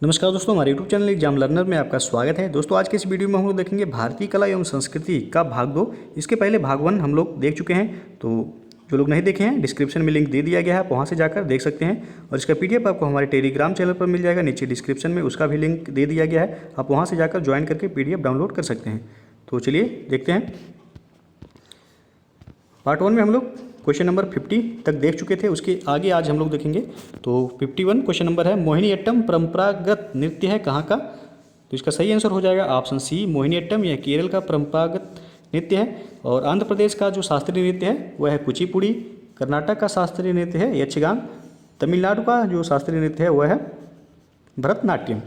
नमस्कार दोस्तों, हमारे यूट्यूब चैनल एग्जाम लर्नर में आपका स्वागत है। दोस्तों आज के इस वीडियो में हम लोग देखेंगे भारतीय कला एवं संस्कृति का भाग 2। इसके पहले भाग 1 हम लोग देख चुके हैं, तो जो लोग नहीं देखे हैं डिस्क्रिप्शन में लिंक दे दिया गया है, आप वहाँ से जाकर देख सकते हैं। और इसका PDF आपको हमारे टेलीग्राम चैनल पर मिल जाएगा, नीचे डिस्क्रिप्शन में उसका भी लिंक दे दिया गया है, आप वहाँ से जाकर ज्वाइन करके PDF डाउनलोड कर सकते हैं। तो चलिए देखते हैं। पार्ट 1 में हम लोग क्वेश्चन नंबर 50 तक देख चुके थे, उसके आगे आज हम लोग देखेंगे। तो 51 क्वेश्चन नंबर है, मोहिनीअट्टम परंपरागत नृत्य है कहाँ का? तो इसका सही आंसर हो जाएगा ऑप्शन सी, मोहिनीअट्टम। यह केरल का परंपरागत नृत्य है। और आंध्र प्रदेश का जो शास्त्रीय नृत्य है वह है कुचिपुड़ी। कर्नाटक का शास्त्रीय नृत्य है यक्षगान। तमिलनाडु का जो शास्त्रीय नृत्य है वह है भरतनाट्यम।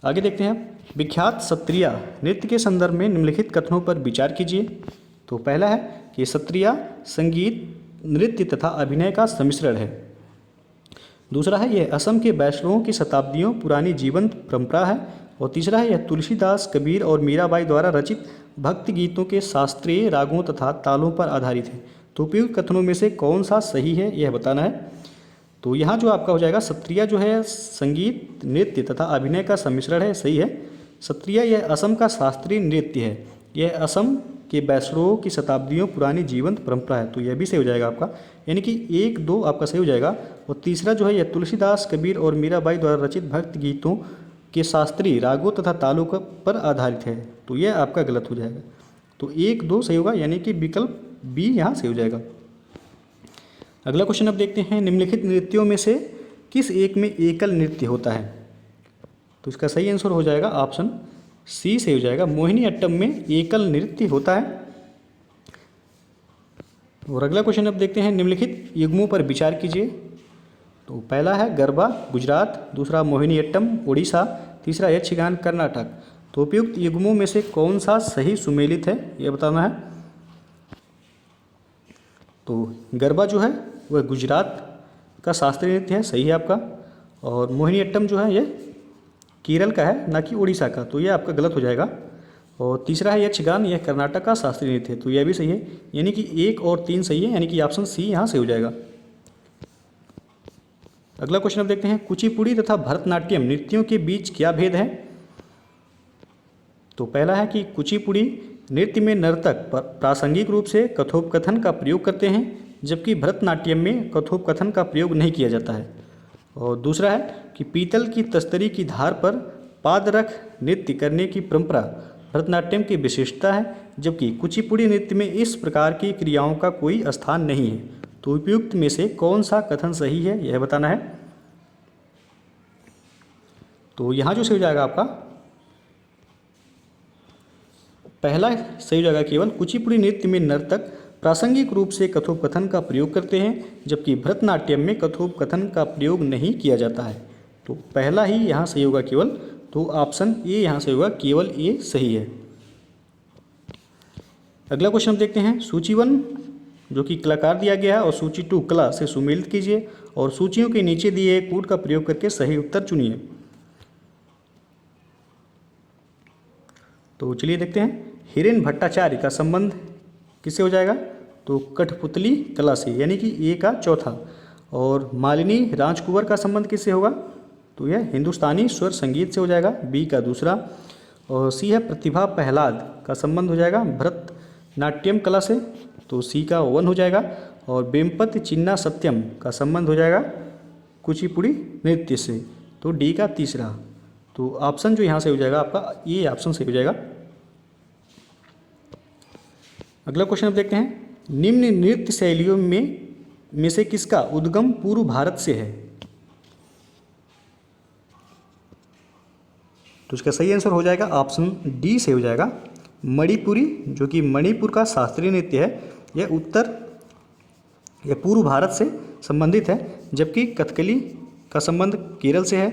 आगे देखते हैं, विख्यात सत्रिया नृत्य के संदर्भ में निम्नलिखित कथनों पर विचार कीजिए। तो पहला है कि सत्रिया संगीत, नृत्य तथा अभिनय का सम्मिश्रण है। दूसरा है यह असम के वैष्णवों की शताब्दियों पुरानी जीवंत परंपरा है। और तीसरा है यह तुलसीदास, कबीर और मीराबाई द्वारा रचित भक्ति गीतों के शास्त्रीय रागों तथा तालों पर आधारित है। तो उपयुक्त कथनों में से कौन सा सही है यह बताना है। तो यहाँ जो आपका हो जाएगा, सत्रिया जो है संगीत, नृत्य तथा अभिनय का सम्मिश्रण है, सही है। सत्रिया यह असम का शास्त्रीय नृत्य है। यह असम के वैष्णवों की शताब्दियों पुरानी जीवंत परंपरा है, तो यह भी सही हो जाएगा आपका, यानी कि 1, 2 आपका सही हो जाएगा। और तीसरा जो है यह तुलसीदास, कबीर और मीराबाई द्वारा रचित भक्ति गीतों के शास्त्रीय रागों तथा तालों पर आधारित है, तो यह आपका गलत हो जाएगा। तो 1, 2 सही होगा, यानी कि विकल्प बी यहाँ सही हो जाएगा। अगला क्वेश्चन अब देखते हैं, निम्नलिखित नृत्यों में से किस एक में एकल नृत्य होता है? तो इसका सही आंसर हो जाएगा ऑप्शन सी से हो जाएगा, मोहिनीअट्टम में एकल नृत्य होता है। और अगला क्वेश्चन अब देखते हैं, निम्नलिखित युग्मों पर विचार कीजिए। तो पहला है गरबा गुजरात, दूसरा मोहिनीअट्टम उड़ीसा, तीसरा यक्षगान कर्नाटक। तो उपयुक्त युग्मों में से कौन सा सही सुमेलित है यह बताना है। तो गरबा जो है वह गुजरात का शास्त्रीय नृत्य है, सही है आपका। और मोहिनीअट्टम जो है यह केरल का है, ना कि उड़ीसा का, तो यह आपका गलत हो जाएगा। और तीसरा है यक्षगान, यह कर्नाटक का शास्त्रीय नृत्य है, तो यह भी सही है, यानी कि 1 और 3 सही है, यानी कि ऑप्शन सी यहाँ से हो जाएगा। अगला क्वेश्चन अब देखते हैं, कुचिपुड़ी तथा भरतनाट्यम नृत्यों के बीच क्या भेद है? तो पहला है कि कुचिपुड़ी नृत्य में नर्तक प्रासंगिक रूप से कथोपकथन का प्रयोग करते हैं, जबकि भरतनाट्यम में कथोपकथन का प्रयोग नहीं किया जाता है। और दूसरा है कि पीतल की तस्तरी की धार पर पाद रख नृत्य करने की परंपरा भरतनाट्यम की विशेषता है, जबकि कुचिपुड़ी नृत्य में इस प्रकार की क्रियाओं का कोई स्थान नहीं है। तो उपयुक्त में से कौन सा कथन सही है यह बताना है। तो यहाँ जो सही हो जाएगा आपका, पहला सही हो जाएगा केवल, कुचिपुड़ी नृत्य में नर्तक प्रासंगिक रूप से कथोपकथन का प्रयोग करते हैं, जबकि भरतनाट्यम में कथोपकथन का प्रयोग नहीं किया जाता है। तो पहला ही यहाँ सही होगा केवल, तो ऑप्शन ए यहाँ सही होगा, केवल ए सही है। अगला क्वेश्चन देखते हैं, सूची 1 जो कि कलाकार दिया गया है और सूची 2 कला से सुमेलित कीजिए और सूचियों के नीचे दिए कोड का प्रयोग करके सही उत्तर चुनिए। तो चलिए देखते हैं, हिरेन भट्टाचार्य का संबंध किससे हो जाएगा? तो कठपुतली कला से, यानी कि ए का चौथा। और मालिनी राजकुंवर का संबंध किससे होगा? तो यह हिंदुस्तानी स्वर संगीत से हो जाएगा, बी का दूसरा। और सी है प्रतिभा प्रहलाद का संबंध हो जाएगा भरतनाट्यम कला से, तो सी का 1 हो जाएगा। और वेम्पति चिन्ना सत्यम का संबंध हो जाएगा कुचिपुड़ी नृत्य से, तो डी का तीसरा। तो ऑप्शन जो यहाँ से हो जाएगा आपका, ये ऑप्शन सही हो जाएगा। अगला क्वेश्चन अब देखते हैं, निम्न नृत्य शैलियों में से किसका उद्गम पूर्व भारत से है? तो इसका सही आंसर हो जाएगा ऑप्शन डी से हो जाएगा, मणिपुरी, जो कि मणिपुर का शास्त्रीय नृत्य है। यह पूर्व भारत से संबंधित है, जबकि कथकली का संबंध केरल से है,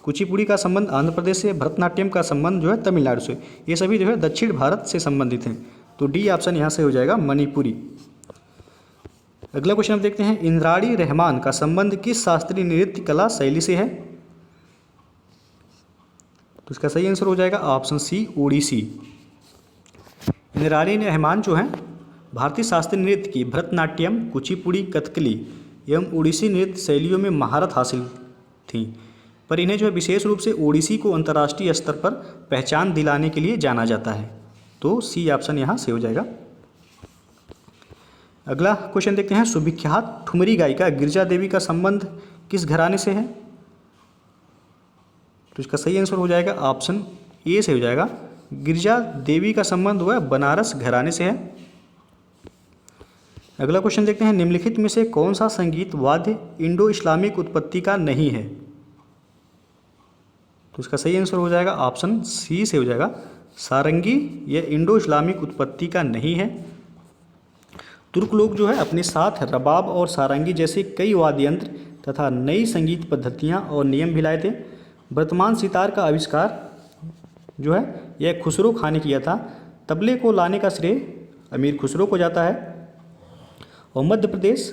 कुचिपुड़ी का संबंध आंध्र प्रदेश से, भरतनाट्यम का संबंध जो है तमिलनाडु से। ये सभी जो है दक्षिण भारत से संबंधित हैं, तो डी ऑप्शन यहाँ से हो जाएगा, मणिपुरी। अगला क्वेश्चन हम देखते हैं, इंद्राणी रहमान का संबंध किस शास्त्रीय नृत्य कला शैली से है? तो इसका सही आंसर हो जाएगा ऑप्शन सी, ओडिसी। इंद्राणी रहमान जो हैं भारतीय शास्त्रीय नृत्य की भरतनाट्यम, कुचिपुड़ी, कथकली एवं ओडिसी नृत्य शैलियों में महारत हासिल थी। पर इन्हें जो है विशेष रूप से ओडिसी को अंतर्राष्ट्रीय स्तर पर पहचान दिलाने के लिए जाना जाता है। तो सी ऑप्शन यहाँ से हो जाएगा। अगला क्वेश्चन देखते हैं, सुविख्यात ठुमरी गायिका गिरिजा देवी का संबंध किस घराने से है? तो इसका सही आंसर हो जाएगा ऑप्शन ए से हो जाएगा। गिरिजा देवी का संबंध हुआ बनारस घराने से है। अगला क्वेश्चन देखते हैं, निम्नलिखित में से कौन सा संगीत वाद्य इंडो इस्लामिक उत्पत्ति का नहीं है? तो इसका सही आंसर हो जाएगा ऑप्शन सी से हो जाएगा। सारंगी यह इंडो इस्लामिक उत्पत्ति का नहीं है। तुर्क लोग जो है अपने साथ रबाब और सारंगी जैसे कई वाद्य यंत्र तथा नई संगीत पद्धतियां और नियम भी लाए थे। वर्तमान सितार का आविष्कार जो है यह खुसरो खां ने किया था। तबले को लाने का श्रेय अमीर खुसरो को जाता है। और मध्य प्रदेश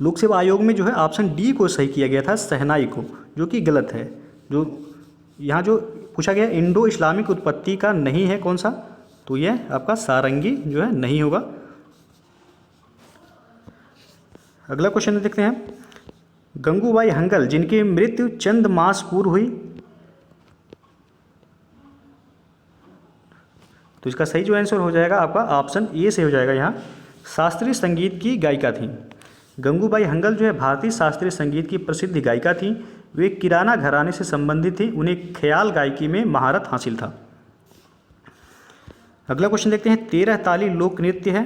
लोक सेवा आयोग में जो है ऑप्शन डी को सही किया गया था, शहनाई को, जो कि गलत है। जो यहाँ जो पूछा गया इंडो इस्लामिक उत्पत्ति का नहीं है कौन सा, तो यह आपका सारंगी जो है नहीं होगा। अगला क्वेश्चन देखते हैं, गंगूबाई हंगल जिनकी मृत्यु चंद मास पूर्व हुई, तो इसका सही जो आंसर हो जाएगा आपका ऑप्शन ए से हो जाएगा। यहाँ शास्त्रीय संगीत की गायिका थी। गंगूबाई हंगल जो है भारतीय शास्त्रीय संगीत की प्रसिद्ध गायिका थी। वे किराना घराने से संबंधित थी। उन्हें ख्याल गायकी में महारत हासिल था। अगला क्वेश्चन देखते हैं, 13 ताली लोक नृत्य है,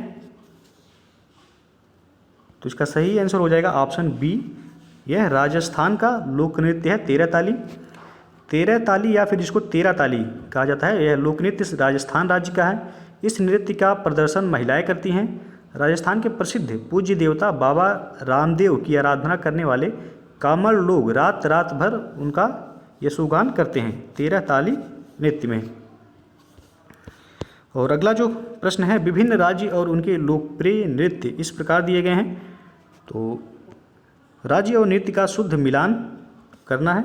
तो इसका सही आंसर हो जाएगा ऑप्शन बी। यह राजस्थान का लोक नृत्य है 13 ताली। 13 ताली या फिर इसको 13 ताली कहा जाता है। यह लोक नृत्य राजस्थान राज्य का है। इस नृत्य का प्रदर्शन महिलाएं करती हैं। राजस्थान के प्रसिद्ध पूज्य देवता बाबा रामदेव की आराधना करने वाले कामर लोग रात रात भर उनका यशोगान करते हैं 13 ताली नृत्य में। और अगला जो प्रश्न है, विभिन्न राज्य और उनके लोकप्रिय नृत्य इस प्रकार दिए गए हैं। तो राज्य और नृत्य का शुद्ध मिलान करना है।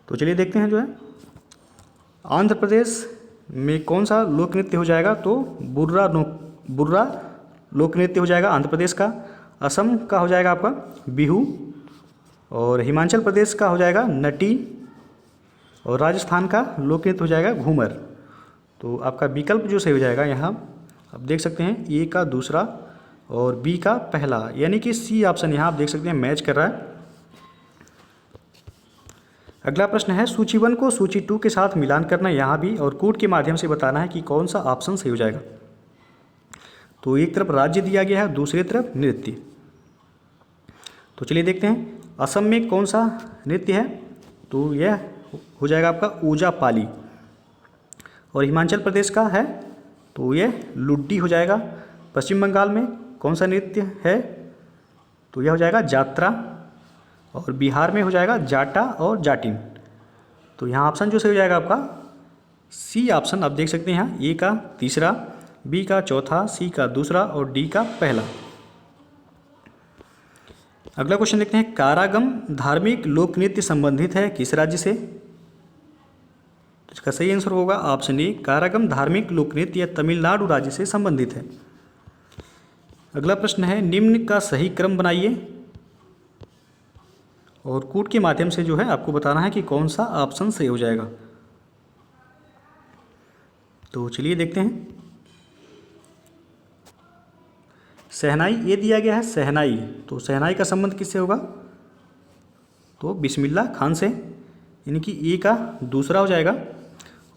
तो चलिए देखते हैं जो है आंध्र प्रदेश में कौन सा लोक नृत्य हो जाएगा, तो बुर्रा लोक नृत्य हो जाएगा आंध्र प्रदेश का। असम का हो जाएगा आपका बिहू। और हिमाचल प्रदेश का हो जाएगा नटी। और राजस्थान का लोक नृत्य हो जाएगा घूमर। तो आपका विकल्प जो सही हो जाएगा यहाँ आप देख सकते हैं, ए का दूसरा और बी का पहला, यानी कि सी ऑप्शन यहाँ आप देख सकते हैं मैच कर रहा है। अगला प्रश्न है, सूची 1 को सूची 2 के साथ मिलान करना यहाँ भी और कूट के माध्यम से बताना है कि कौन सा ऑप्शन सही हो जाएगा। तो एक तरफ राज्य दिया गया है, दूसरी तरफ नृत्य। तो चलिए देखते हैं असम में कौन सा नृत्य है, तो यह हो जाएगा आपका ओजा पाली। और हिमाचल प्रदेश का है तो यह लुड्डी हो जाएगा। पश्चिम बंगाल में कौन सा नृत्य है, तो यह हो जाएगा जात्रा। और बिहार में हो जाएगा जाटा और जाटिन। तो यहाँ ऑप्शन जो सही हो जाएगा आपका सी ऑप्शन आप देख सकते हैं यहाँ, ए का तीसरा, बी का चौथा, सी का दूसरा और डी का पहला। अगला क्वेश्चन देखते हैं, कारागम धार्मिक लोक नृत्य संबंधित है किस राज्य से? तो इसका सही आंसर होगा ऑप्शन ए, कारागम धार्मिक लोक नृत्य यह तमिलनाडु राज्य से संबंधित है। अगला प्रश्न है, निम्न का सही क्रम बनाइए और कूट के माध्यम से जो है आपको बताना है कि कौन सा ऑप्शन सही हो जाएगा। तो चलिए देखते हैं, शहनाई ये दिया गया है शहनाई, तो शहनाई का संबंध किससे होगा, तो बिस्मिल्लाह खान से, यानी कि ए का दूसरा हो जाएगा।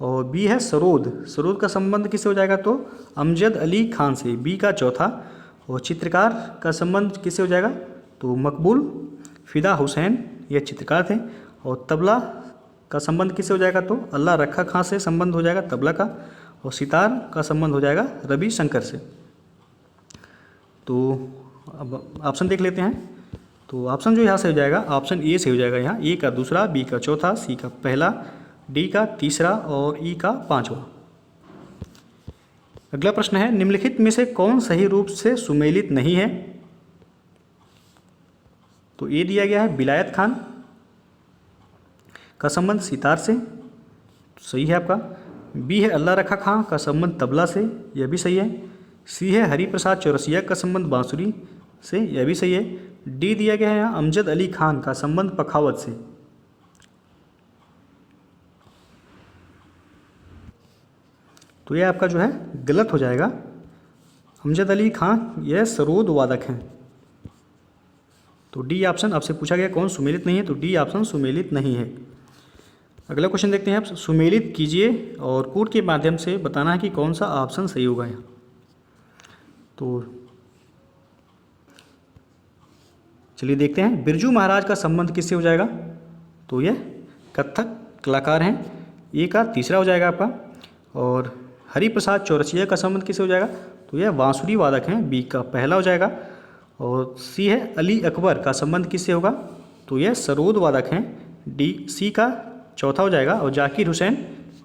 और बी है सरोद, सरोद का संबंध किससे हो जाएगा, तो अमजद अली खान से, बी का चौथा। और चित्रकार का संबंध किससे हो जाएगा, तो मकबूल फिदा हुसैन ये चित्रकार थे। और तबला का संबंध किससे हो जाएगा, तो अल्लाह रखा खां से संबंध हो जाएगा तबला का। और सितार का संबंध हो जाएगा रवि शंकर से। तो अब ऑप्शन देख लेते हैं। तो ऑप्शन जो यहाँ से हो जाएगा ऑप्शन ए से हो जाएगा। यहाँ ए का दूसरा, बी का चौथा, सी का पहला, डी का तीसरा और ई का पांचवा। अगला प्रश्न है, निम्नलिखित में से कौन सही रूप से सुमेलित नहीं है? तो ए दिया गया है बिलायत खान का संबंध सितार से, सही है आपका। बी है अल्लाह रखा खां का संबंध तबला से, यह भी सही है। सी है हरिप्रसाद चौरसिया का संबंध बांसुरी से, यह भी सही है। डी दिया गया है यहाँ अमजद अली खान का संबंध पखावज से। तो यह आपका जो है गलत हो जाएगा। अमजद अली खान यह सरोद वादक हैं। तो डी ऑप्शन आपसे पूछा गया कौन सुमेलित नहीं है, तो डी ऑप्शन सुमेलित नहीं है। अगला क्वेश्चन देखते हैं आप। सुमेलित कीजिए और कोड के माध्यम से बताना है कि कौन सा ऑप्शन सही होगा यहाँ। तो चलिए देखते हैं। बिरजू महाराज का संबंध किससे हो जाएगा, तो यह कथक कलाकार हैं, ए का तीसरा हो जाएगा आपका। और हरिप्रसाद चौरसिया का संबंध किससे हो जाएगा, तो यह बांसुरी वादक हैं, बी का पहला हो जाएगा। और सी है अली अकबर का संबंध किससे होगा, तो यह सरोद वादक हैं, डी सी का चौथा हो जाएगा। और जाकिर हुसैन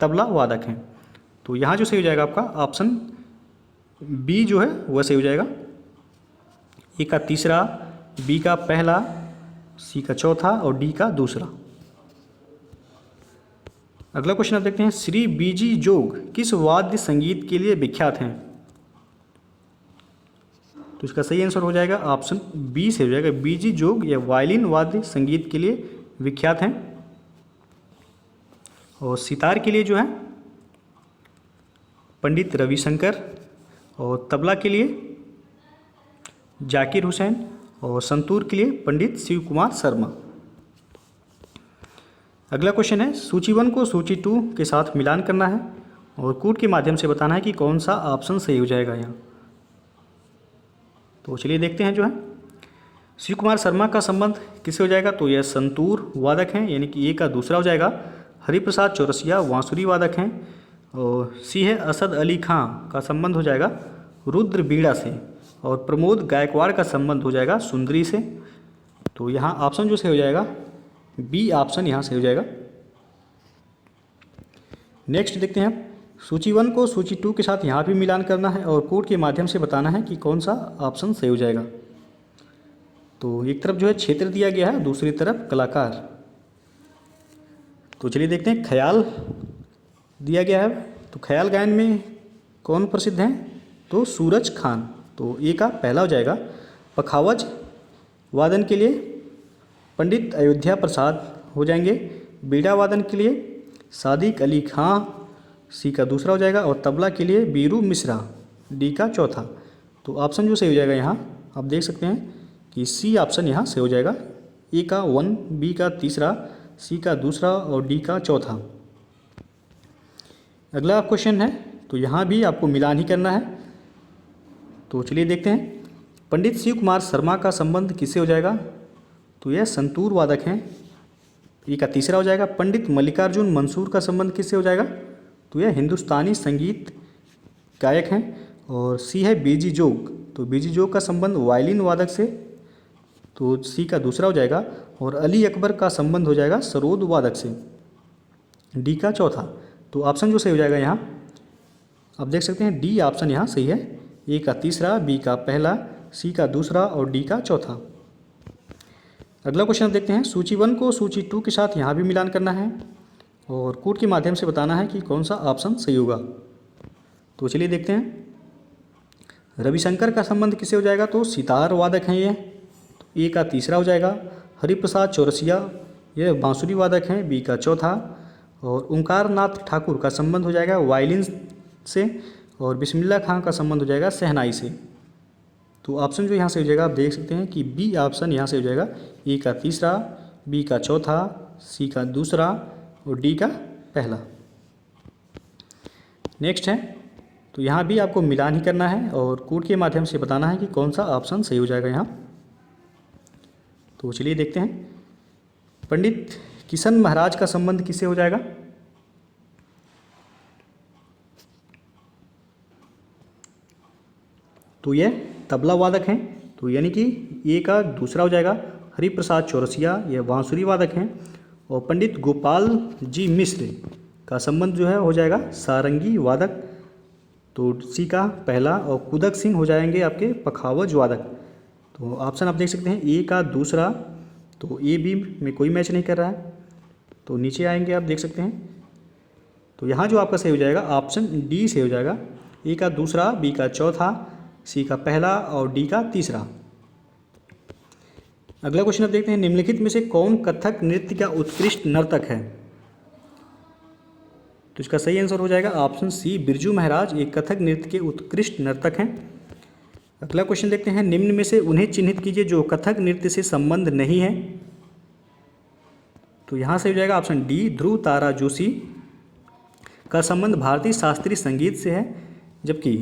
तबला वादक हैं। तो यहाँ जो सही हो जाएगा आपका ऑप्शन बी जो है वह सही हो जाएगा। ए का तीसरा, बी का पहला, सी का चौथा और डी का दूसरा। अगला क्वेश्चन आप देखते हैं। श्री बीजी जोग किस वाद्य संगीत के लिए विख्यात हैं, तो इसका सही आंसर हो जाएगा ऑप्शन बी से हो जाएगा। बीजी जोग या वायलिन वाद्य संगीत के लिए विख्यात हैं। और सितार के लिए जो है पंडित रविशंकर, और तबला के लिए जाकिर हुसैन, और संतूर के लिए पंडित शिव कुमार शर्मा। अगला क्वेश्चन है। सूची 1 को सूची 2 के साथ मिलान करना है और कोड के माध्यम से बताना है कि कौन सा ऑप्शन सही हो जाएगा यहाँ। तो चलिए देखते हैं जो है। शिव कुमार शर्मा का संबंध किससे हो जाएगा, तो यह संतूर वादक हैं, यानी कि ए का दूसरा हो जाएगा। हरिप्रसाद चौरसिया बांसुरी वादक हैं। और सी है असद अली खां का संबंध हो जाएगा रुद्र बीड़ा से। और प्रमोद गायकवाड़ का संबंध हो जाएगा सुंदरी से। तो यहाँ ऑप्शन जो सही हो जाएगा बी ऑप्शन यहाँ से हो जाएगा। नेक्स्ट देखते हैं। सूची 1 को सूची 2 के साथ यहाँ भी मिलान करना है और कोड के माध्यम से बताना है कि कौन सा ऑप्शन सही हो जाएगा। तो एक तरफ जो है क्षेत्र दिया गया है, दूसरी तरफ कलाकार। तो चलिए देखते हैं। ख्याल दिया गया है, तो ख्याल गायन में कौन प्रसिद्ध हैं, तो सूरज खान। तो ए का पहला हो जाएगा। पखावज वादन के लिए पंडित अयोध्या प्रसाद हो जाएंगे। बीड़ा वादन के लिए सादिक अली खां, सी का दूसरा हो जाएगा। और तबला के लिए बीरू मिश्रा, डी का चौथा। तो ऑप्शन जो सही हो जाएगा यहाँ आप देख सकते हैं कि सी ऑप्शन यहाँ से हो जाएगा। ए का 1, बी का तीसरा, सी का दूसरा और डी का चौथा। अगला क्वेश्चन है, तो यहाँ भी आपको मिलान ही करना है। तो चलिए देखते हैं। पंडित शिव कुमार शर्मा का संबंध किससे हो जाएगा, तो यह संतूर वादक हैं, ए का तीसरा हो जाएगा। पंडित मल्लिकार्जुन मंसूर का संबंध किससे हो जाएगा, तो यह हिंदुस्तानी संगीत गायक हैं। और सी है बीजी जोग। तो बीजी जोग का संबंध वायलिन वादक से, तो सी का दूसरा हो जाएगा। और अली अकबर का संबंध हो जाएगा सरोद वादक से, डी का चौथा। तो ऑप्शन जो सही हो जाएगा यहाँ आप देख सकते हैं डी ऑप्शन यहाँ सही है। ए का तीसरा, बी का पहला, सी का दूसरा और डी का चौथा। अगला क्वेश्चन आप देखते हैं। सूची 1 को सूची 2 के साथ यहाँ भी मिलान करना है और कोड के माध्यम से बताना है कि कौन सा ऑप्शन सही होगा। तो चलिए देखते हैं। रविशंकर का संबंध किससे हो जाएगा, तो सितार वादक हैं ये, तो ए का तीसरा हो जाएगा। हरिप्रसाद चौरसिया ये बांसुरी वादक हैं, बी का चौथा। और ओंकार नाथ ठाकुर का संबंध हो जाएगा वायलिन से। और बिस्मिल्ला खां का संबंध हो जाएगा शहनाई से। तो ऑप्शन जो यहाँ से हो जाएगा आप देख सकते हैं कि बी ऑप्शन यहाँ से हो जाएगा। ए का तीसरा, बी का चौथा, सी का दूसरा और डी का पहला। नेक्स्ट है, तो यहाँ भी आपको मिलान ही करना है और कोड के माध्यम से बताना है कि कौन सा ऑप्शन सही हो जाएगा यहाँ। तो चलिए देखते हैं। पंडित किशन महाराज का संबंध किससे हो जाएगा, तो ये तबला वादक हैं, तो यानी कि ए का दूसरा हो जाएगा। हरिप्रसाद चौरसिया ये बांसुरी वादक हैं। और पंडित गोपाल जी मिश्र का संबंध जो है हो जाएगा सारंगी वादक, तो सी का पहला। और कुदक सिंह हो जाएंगे आपके पखावज वादक। तो ऑप्शन आप देख सकते हैं ए का दूसरा, तो ए बी में कोई मैच नहीं कर रहा है, तो नीचे आएंगे आप देख सकते हैं। तो यहाँ जो आपका सही हो जाएगा ऑप्शन डी से हो जाएगा। ए का दूसरा, बी का चौथा, सी का पहला और डी का तीसरा। अगला क्वेश्चन आप देखते हैं, निम्नलिखित में से कौन कथक नृत्य का उत्कृष्ट नर्तक है? तो इसका सही आंसर हो जाएगा ऑप्शन सी, बिरजू महाराज एक कथक नृत्य के उत्कृष्ट नर्तक हैं। अगला क्वेश्चन देखते हैं, निम्न में से उन्हें चिन्हित कीजिए जो कथक नृत्य से संबंध नहीं है। तो यहाँ से हो जाएगा ऑप्शन डी, ध्रुव तारा जोशी का संबंध भारतीय शास्त्रीय संगीत से है, जबकि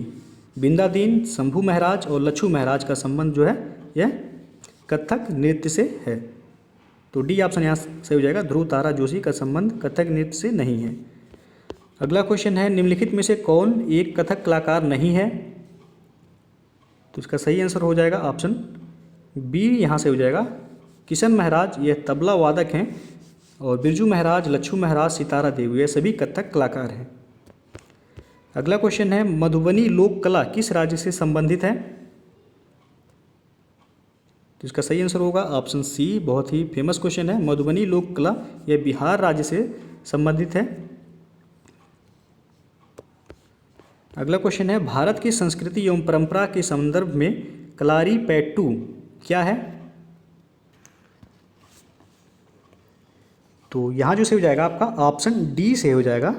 बिंदादीन, शंभू महाराज और लच्छू महाराज का संबंध जो है यह कथक नृत्य से है। तो डी ऑप्शन यहाँ से हो जाएगा, ध्रुव तारा जोशी का संबंध कथक नृत्य से नहीं है। अगला क्वेश्चन है, निम्नलिखित में से कौन एक कथक कलाकार नहीं है? तो इसका सही आंसर हो जाएगा ऑप्शन बी, यहाँ से हो जाएगा किशन महाराज, यह तबला वादक हैं, और बिरजू महाराज, लच्छू महाराज, सितारा देवी, ये सभी कथक कलाकार हैं। अगला क्वेश्चन है, मधुबनी लोक कला किस राज्य से संबंधित है? तो इसका सही आंसर होगा ऑप्शन सी, बहुत ही फेमस क्वेश्चन है, मधुबनी लोक कला यह बिहार राज्य से संबंधित है। अगला क्वेश्चन है, भारत की संस्कृति एवं परंपरा के संदर्भ में कलारीपयट्टू क्या है? तो यहाँ जो से हो जाएगा आपका ऑप्शन डी से हो जाएगा।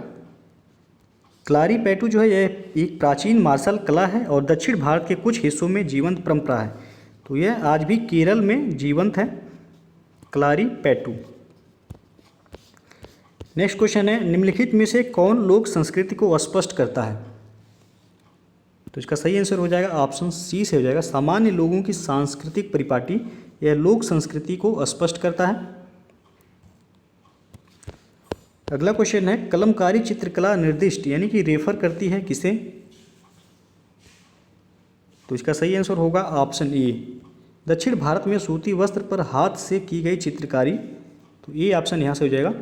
कलारीपयट्टू जो है यह एक प्राचीन मार्शल कला है और दक्षिण भारत के कुछ हिस्सों में जीवंत परंपरा है। तो यह आज भी केरल में जीवंत है कलारीपयट्टू। नेक्स्ट क्वेश्चन है, निम्नलिखित में से कौन लोक संस्कृति को स्पष्ट करता है? तो इसका सही आंसर हो जाएगा ऑप्शन सी से हो जाएगा, सामान्य लोगों की सांस्कृतिक परिपाटी यह लोक संस्कृति को स्पष्ट करता है। अगला क्वेश्चन है, कलमकारी चित्रकला निर्दिष्ट यानी कि रेफर करती है किसे? तो इसका सही आंसर होगा ऑप्शन ए, दक्षिण भारत में सूती वस्त्र पर हाथ से की गई चित्रकारी। तो ये ऑप्शन यहाँ से हो जाएगा।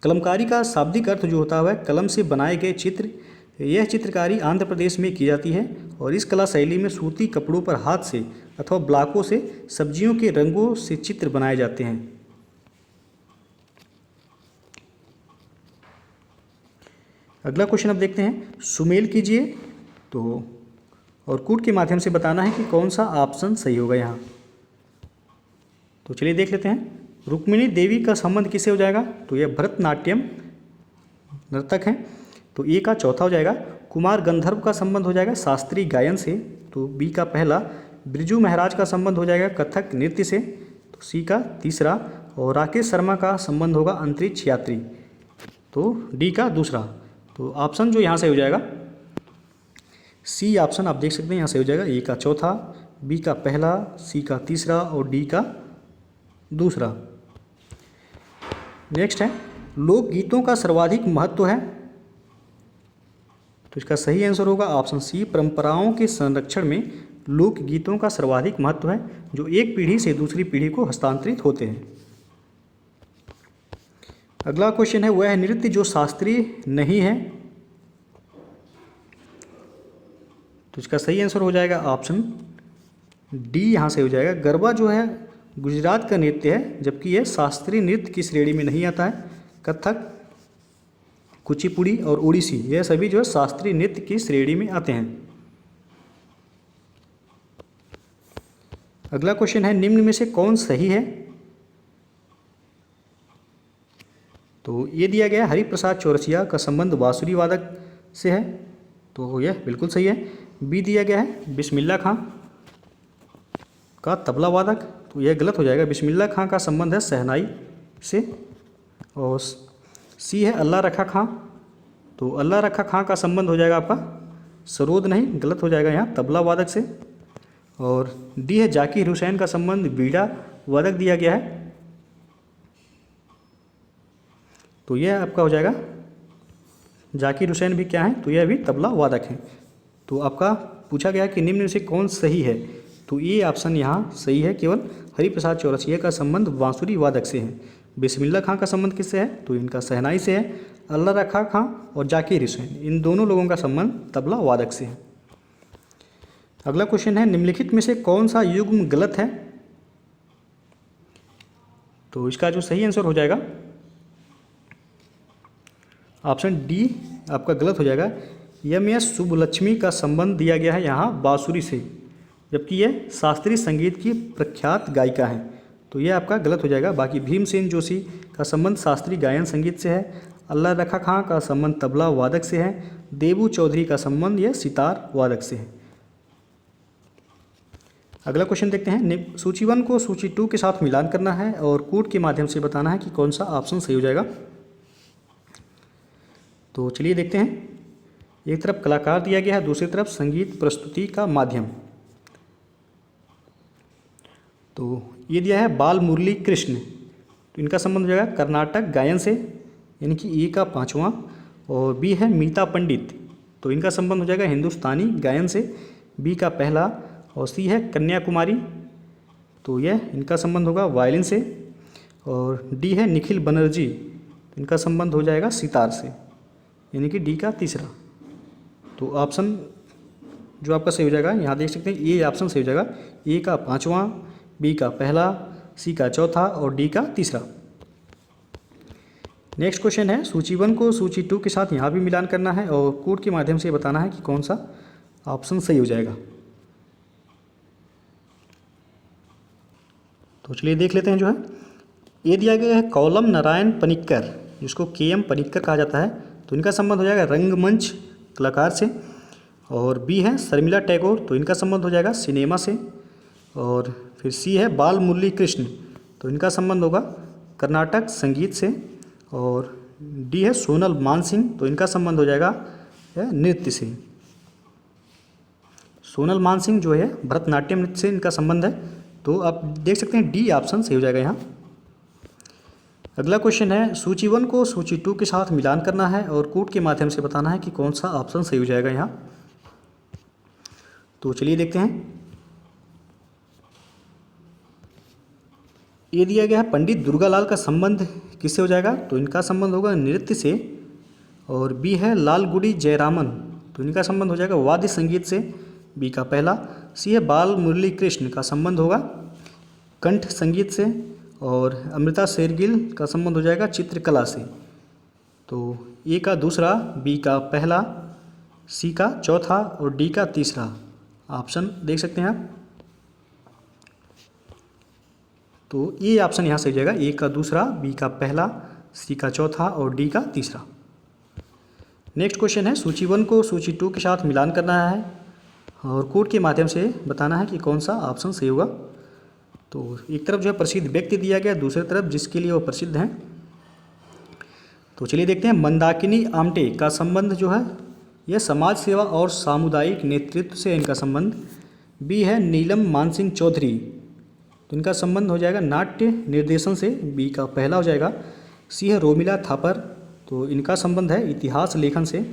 कलमकारी का शाब्दिक अर्थ जो होता है कलम से बनाए गए चित्र। यह चित्रकारी आंध्र प्रदेश में की जाती है और इस कला शैली में सूती कपड़ों पर हाथ से अथवा ब्लॉकों से सब्जियों के रंगों से चित्र बनाए जाते हैं। अगला क्वेश्चन अब देखते हैं, सुमेल कीजिए तो और कूट के माध्यम से बताना है कि कौन सा ऑप्शन सही होगा यहाँ। तो चलिए देख लेते हैं, रुक्मिणी देवी का संबंध किससे हो जाएगा? तो यह भरतनाट्यम नर्तक हैं, तो ए का चौथा हो जाएगा। कुमार गंधर्व का संबंध हो जाएगा शास्त्रीय गायन से, तो बी का पहला। बिरजू महाराज का संबंध हो जाएगा कथक नृत्य से, तो सी का तीसरा। और राकेश शर्मा का संबंध होगा अंतरिक्ष यात्री, तो डी का दूसरा। तो ऑप्शन जो यहाँ से हो जाएगा सी ऑप्शन आप देख सकते हैं यहाँ से हो जाएगा, ए का चौथा, बी का पहला, सी का तीसरा और डी का दूसरा। नेक्स्ट है, लोकगीतों का सर्वाधिक महत्व है। तो इसका सही आंसर होगा ऑप्शन सी, परंपराओं के संरक्षण में लोकगीतों का सर्वाधिक महत्व है, जो एक पीढ़ी से दूसरी पीढ़ी को हस्तांतरित होते हैं। अगला क्वेश्चन है, वह नृत्य जो शास्त्रीय नहीं है। तो इसका सही आंसर हो जाएगा ऑप्शन डी, यहाँ से हो जाएगा। गरबा जो है गुजरात का नृत्य है, जबकि यह शास्त्रीय नृत्य की श्रेणी में नहीं आता है। कथक, कुचिपुड़ी और ओडिसी यह सभी जो है शास्त्रीय नृत्य की श्रेणी में आते हैं। अगला क्वेश्चन है, निम्न में से कौन सही है? तो ये दिया गया, हरिप्रसाद चौरसिया का संबंध बांसुरी वादक से है, तो यह बिल्कुल सही है। बी दिया गया है, बिस्मिल्लाह खां का तबला वादक, तो यह गलत हो जाएगा। बिस्मिल्लाह खां का संबंध है शहनाई से। और सी है अल्लाह रखा खां, तो अल्लाह रखा खां का संबंध हो जाएगा आपका सरोद नहीं, गलत हो जाएगा यहाँ तबला वादक से। और डी है जाकिर हुसैन का संबंध बीड़ा वादक दिया गया है, तो यह आपका हो जाएगा जाकिर हुसैन भी क्या है, तो यह भी तबला वादक है। तो आपका पूछा गया कि निम्न में से कौन सही है, तो ये ऑप्शन यहाँ सही है, केवल हरिप्रसाद चौरसिया का संबंध बांसुरी वादक से है। बिस्मिल्लाह खां का संबंध किससे है? तो इनका शहनाई से है। अल्लाह रखा खां और जाकिर हुसैन इन दोनों लोगों का संबंध तबला वादक से है। अगला क्वेश्चन है, निम्नलिखित में से कौन सा युग्म गलत है? तो इसका जो सही आंसर हो जाएगा ऑप्शन डी आपका गलत हो जाएगा। यम एस सुब्बलक्ष्मी का संबंध दिया गया है यहाँ बांसुरी से, जबकि यह शास्त्रीय संगीत की प्रख्यात गायिका हैं। तो ये आपका गलत हो जाएगा। बाकी भीमसेन जोशी का संबंध शास्त्रीय गायन संगीत से है। अल्लाह रखा खां का संबंध तबला वादक से है। देबू चौधरी का संबंध यह सितार वादक से है। अगला क्वेश्चन देखते हैं। सूची 1 को सूची 2 के साथ मिलान करना है और कूट के माध्यम से बताना है कि कौन सा ऑप्शन सही हो जाएगा। तो चलिए देखते हैं। एक तरफ कलाकार दिया गया है, दूसरी तरफ संगीत प्रस्तुति का माध्यम। तो ये दिया है बाल मुरली कृष्ण, तो इनका संबंध हो जाएगा कर्नाटक गायन से, यानी कि ए का 5वां। और बी है मीता पंडित, तो इनका संबंध हो जाएगा हिंदुस्तानी गायन से, बी का पहला। और सी है कन्याकुमारी, तो यह इनका संबंध होगा वायलिन से। और डी है निखिल बनर्जी, तो इनका संबंध हो जाएगा सितार से, यानी कि डी का तीसरा। तो ऑप्शन जो आपका सही हो जाएगा, यहाँ देख सकते हैं ए ऑप्शन सही हो जाएगा। ए का 5वां, बी का पहला, सी का चौथा और डी का तीसरा। नेक्स्ट क्वेश्चन है। सूची 1 को सूची 2 के साथ यहाँ भी मिलान करना है और कोड के माध्यम से बताना है कि कौन सा ऑप्शन सही हो जाएगा। तो चलिए देख लेते हैं। जो है ये दिया गया है कौलम नारायण पनिक्कर, जिसको के.एम. पनिक्कर कहा जाता है, तो इनका संबंध हो जाएगा रंगमंच कलाकार से। और बी है शर्मिला टैगोर, तो इनका संबंध हो जाएगा सिनेमा से। और फिर सी है बाल मुरली कृष्ण, तो इनका संबंध होगा कर्नाटक संगीत से। और डी है सोनल मानसिंह, तो इनका संबंध हो जाएगा नृत्य से। सोनल मानसिंह जो है भरतनाट्यम नृत्य से इनका संबंध है, तो आप देख सकते हैं डी ऑप्शन सही हो जाएगा यहाँ। अगला क्वेश्चन है। सूची 1 को सूची 2 के साथ मिलान करना है और कूट के माध्यम से बताना है कि कौन सा ऑप्शन सही हो जाएगा यहाँ। तो चलिए देखते हैं। ये दिया गया है पंडित दुर्गालाल का संबंध किससे हो जाएगा, तो इनका संबंध होगा नृत्य से। और बी है लालगुडी जयरामन, तो इनका संबंध हो जाएगा वाद्य संगीत से, बी का पहला। सी है बाल मुरली कृष्ण का संबंध होगा कंठ संगीत से। और अमृता शेरगिल का संबंध हो जाएगा चित्रकला से। तो ए का दूसरा, बी का पहला, सी का चौथा और डी का तीसरा ऑप्शन देख सकते हैं आप। तो ये ऑप्शन यहाँ से हो जाएगा, ए का दूसरा, बी का पहला, सी का चौथा और डी का तीसरा। नेक्स्ट क्वेश्चन है। सूची 1 को सूची 2 के साथ मिलान करना है और कोड के माध्यम से बताना है कि कौन सा ऑप्शन सही होगा। तो एक तरफ जो है प्रसिद्ध व्यक्ति दिया गया, दूसरी तरफ जिसके लिए वो प्रसिद्ध हैं। तो चलिए देखते हैं। मंदाकिनी आमटे का संबंध जो है यह समाज सेवा और सामुदायिक नेतृत्व से इनका संबंध। बी है नीलम मानसिंह चौधरी, तो इनका संबंध हो जाएगा नाट्य निर्देशन से, बी का पहला हो जाएगा। सी है रोमिला थापर, तो इनका संबंध है इतिहास लेखन से।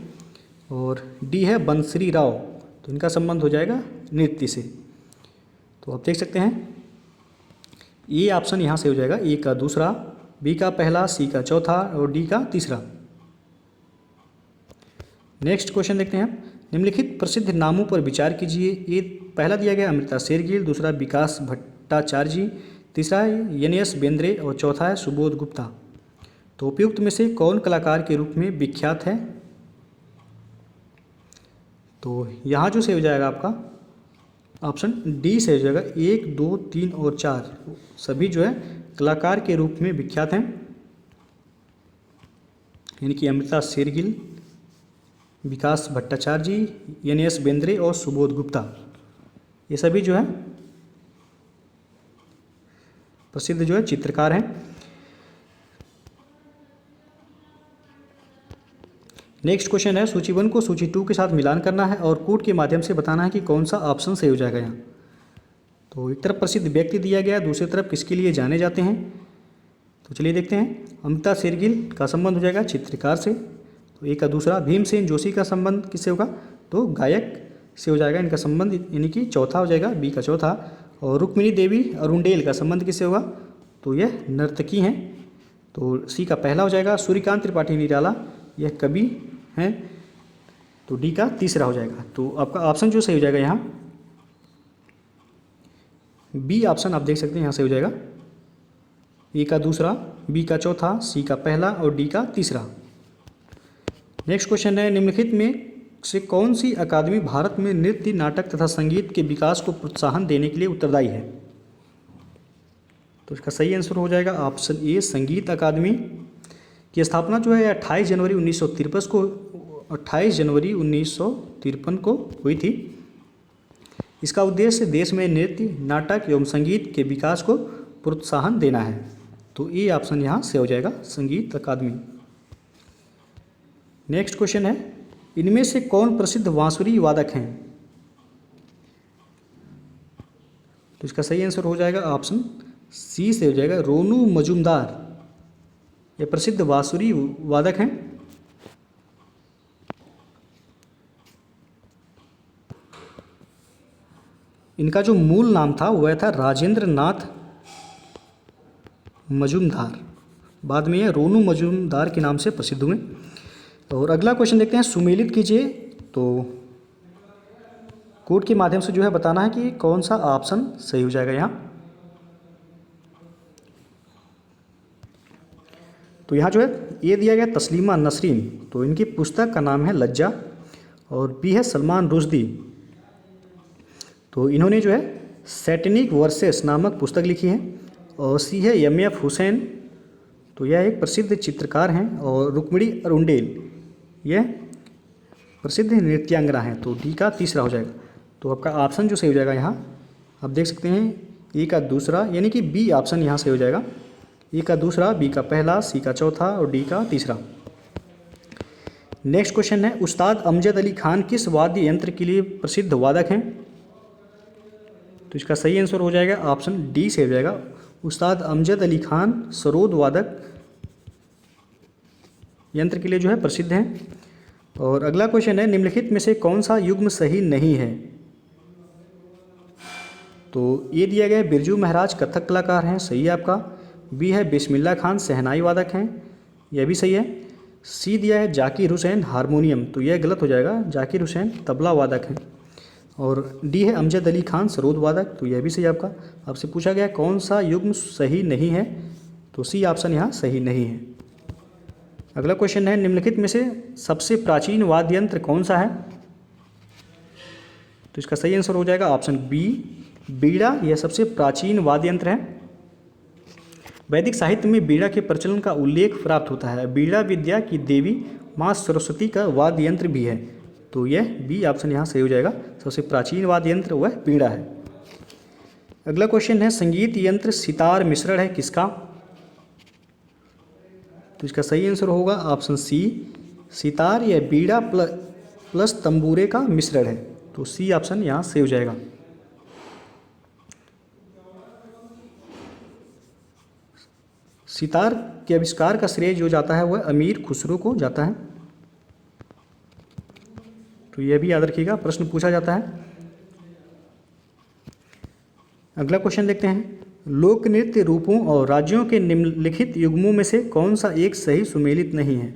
और डी है बंसरी राव, तो इनका संबंध हो जाएगा नृत्य से। तो आप देख सकते हैं ये ऑप्शन यहाँ से हो जाएगा, ए का दूसरा, बी का पहला, सी का चौथा और डी का तीसरा। नेक्स्ट क्वेश्चन देखते हैं। निम्नलिखित प्रसिद्ध नामों पर विचार कीजिए। ये पहला दिया गया अमृता शेरगिल, दूसरा विकास भट्टाचार्य, तीसरा है एन.एस. बेंद्रे और चौथा है सुबोध गुप्ता। तो उपयुक्त में से कौन कलाकार के रूप में विख्यात है, तो यहाँ जो से हो जाएगा आपका ऑप्शन डी से हो जाएगा। 1, 2, 3 और 4 सभी जो है कलाकार के रूप में विख्यात हैं, यानी कि अमृता शेरगिल, विकास भट्टाचार्य, एन.एस. बेंद्रे और सुबोध गुप्ता, ये सभी जो है प्रसिद्ध जो है चित्रकार हैं। नेक्स्ट क्वेश्चन है। सूची 1 को सूची 2 के साथ मिलान करना है और कूट के माध्यम से बताना है कि कौन सा ऑप्शन सही हो जाएगा यहाँ। तो एक तरफ प्रसिद्ध व्यक्ति दिया गया है, दूसरी तरफ किसके लिए जाने जाते हैं। तो चलिए देखते हैं। अमृता शेरगिल का संबंध हो जाएगा चित्रकार से, तो एक का दूसरा। भीमसेन जोशी का संबंध किससे होगा, तो गायक से हो जाएगा इनका संबंध, यानी कि चौथा हो जाएगा, बी का चौथा। और रुक्मिणी देवी अरुंडेल का संबंध किससे होगा, तो यह नर्तकी हैं, तो सी का पहला हो जाएगा। सूर्यकांत त्रिपाठी निराला यह कवि हैं, तो डी का तीसरा हो जाएगा। तो आपका ऑप्शन जो सही हो जाएगा यहाँ बी ऑप्शन आप देख सकते हैं यहाँ से हो जाएगा। ए का दूसरा, बी का चौथा, सी का पहला और डी का तीसरा। नेक्स्ट क्वेश्चन है। निम्नलिखित में से कौन सी अकादमी भारत में नृत्य, नाटक तथा संगीत के विकास को प्रोत्साहन देने के लिए उत्तरदायी है? तो इसका सही आंसर हो जाएगा ऑप्शन ए, संगीत अकादमी की स्थापना जो है 28 जनवरी 1953 को हुई थी। इसका उद्देश्य देश में नृत्य, नाटक एवं संगीत के विकास को प्रोत्साहन देना है। तो ए ऑप्शन यहाँ से हो जाएगा, संगीत अकादमी। नेक्स्ट क्वेश्चन है, इनमें से कौन प्रसिद्ध बांसुरी वादक हैं? तो इसका सही आंसर हो जाएगा ऑप्शन सी से हो जाएगा, रोनू मजूमदार। ये प्रसिद्ध बांसुरी वादक हैं। इनका जो मूल नाम था वह था राजेंद्र नाथ मजूमदार, बाद में ये रोनू मजूमदार के नाम से प्रसिद्ध हुए। और अगला क्वेश्चन देखते हैं, सुमेलित कीजिए। तो कोड के माध्यम से जो है बताना है कि कौन सा ऑप्शन सही हो जाएगा यहाँ। तो यहाँ जो है ये दिया गया तस्लीमा नसरीन, तो इनकी पुस्तक का नाम है लज्जा, और बी है सलमान रुश्दी। तो इन्होंने जो है सैटेनिक वर्सेस नामक पुस्तक लिखी है। और सी है एम.एफ. हुसैन, तो यह एक प्रसिद्ध चित्रकार हैं। और रुक्मिणी अरुंडेल, यह प्रसिद्ध नृत्यांगना है। तो डी का तीसरा हो जाएगा। तो आपका ऑप्शन जो सही हो जाएगा यहाँ आप देख सकते हैं, ए का दूसरा, यानी कि बी ऑप्शन यहाँ सही हो जाएगा। ए का दूसरा, बी का पहला, सी का चौथा और डी का तीसरा। नेक्स्ट क्वेश्चन है, उस्ताद अमजद अली खान किस वाद्य यंत्र के लिए प्रसिद्ध वादक हैं? तो इसका सही आंसर हो जाएगा ऑप्शन डी से हो जाएगा, उस्ताद अमजद अली खान सरोद वादक यंत्र के लिए जो है प्रसिद्ध हैं। और अगला क्वेश्चन है, निम्नलिखित में से कौन सा युग्म सही नहीं है? तो ये दिया गया है बिरजू महाराज कथक कलाकार हैं, सही है आपका। बी है बिस्मिल्लाह खान सहनाई वादक हैं, यह भी सही है। सी दिया है जाकिर हुसैन हारमोनियम, तो यह गलत हो जाएगा, जाकिर हुसैन तबला वादक हैं। और डी है अमजद अली खान सरोद वादक, तो यह भी सही आपका। आपसे पूछा गया कौन सा युग्म सही नहीं है, तो सी ऑप्शन यहाँ सही नहीं है। अगला क्वेश्चन है, निम्नलिखित में से सबसे प्राचीन वाद्य यंत्र कौन सा है? तो इसका सही आंसर हो जाएगा ऑप्शन बी, बीड़ा। यह सबसे प्राचीन वाद्य यंत्र है। वैदिक साहित्य में बीड़ा के प्रचलन का उल्लेख प्राप्त होता है। बीड़ा विद्या की देवी माँ सरस्वती का वाद्य यंत्र भी है। तो यह बी ऑप्शन यहाँ सही हो जाएगा, सबसे प्राचीन वाद्य यंत्र वह बीड़ा है। अगला क्वेश्चन है, संगीत यंत्र सितार मिश्रण है किसका? तो इसका सही आंसर होगा ऑप्शन सी, सितार या बीड़ा प्लस तंबूरे का मिश्रण है। तो सी ऑप्शन यहाँ सही हो जाएगा। सितार के आविष्कार का श्रेय जो जाता है वह अमीर खुसरो को जाता है। तो यह भी याद रखिएगा, प्रश्न पूछा जाता है। अगला क्वेश्चन देखते हैं, लोक नृत्य रूपों और राज्यों के निम्नलिखित युग्मों में से कौन सा एक सही सुमेलित नहीं है?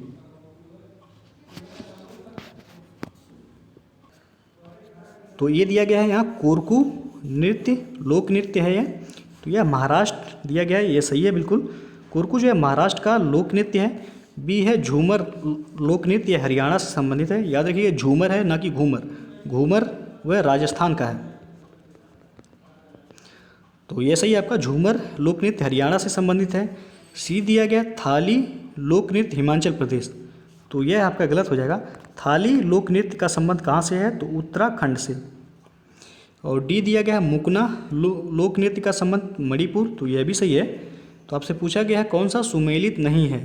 तो ये दिया गया है यहाँ कोरकू नृत्य, लोक नृत्य है यह। तो यह महाराष्ट्र दिया गया है, यह सही है बिल्कुल। कोरकू जो है महाराष्ट्र का लोक नृत्य है। बी है झूमर लोक नृत्य, हरियाणा से संबंधित है। याद रखिए झूमर है ना कि घूमर, घूमर वह राजस्थान का है। तो ये सही आपका, झूमर लोक नृत्य हरियाणा से संबंधित है। सी दिया गया थाली लोक नृत्य हिमाचल प्रदेश, तो यह आपका गलत हो जाएगा। थाली लोक नृत्य का संबंध कहाँ से है? तो उत्तराखंड से। और डी दिया गया है मुकना लोक नृत्य का संबंध मणिपुर, तो यह भी सही है। तो आपसे पूछा गया है कौन सा सुमेलित नहीं है?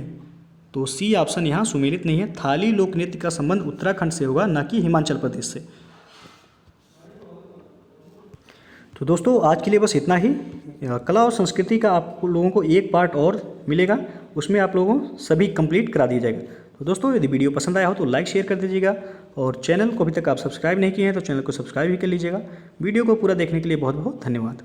तो सी ऑप्शन यहाँ सुमेलित नहीं है। थाली लोक नृत्य का संबंध उत्तराखंड से होगा, ना कि हिमाचल प्रदेश से। तो दोस्तों आज के लिए बस इतना ही। कला और संस्कृति का आप लोगों को एक पार्ट और मिलेगा, उसमें आप लोगों को सभी कंप्लीट करा दिया जाएगा। तो दोस्तों यदि वीडियो पसंद आया हो तो लाइक शेयर कर दीजिएगा, और चैनल को अभी तक आप सब्सक्राइब नहीं किए हैं तो चैनल को सब्सक्राइब भी कर लीजिएगा। वीडियो को पूरा देखने के लिए बहुत बहुत धन्यवाद।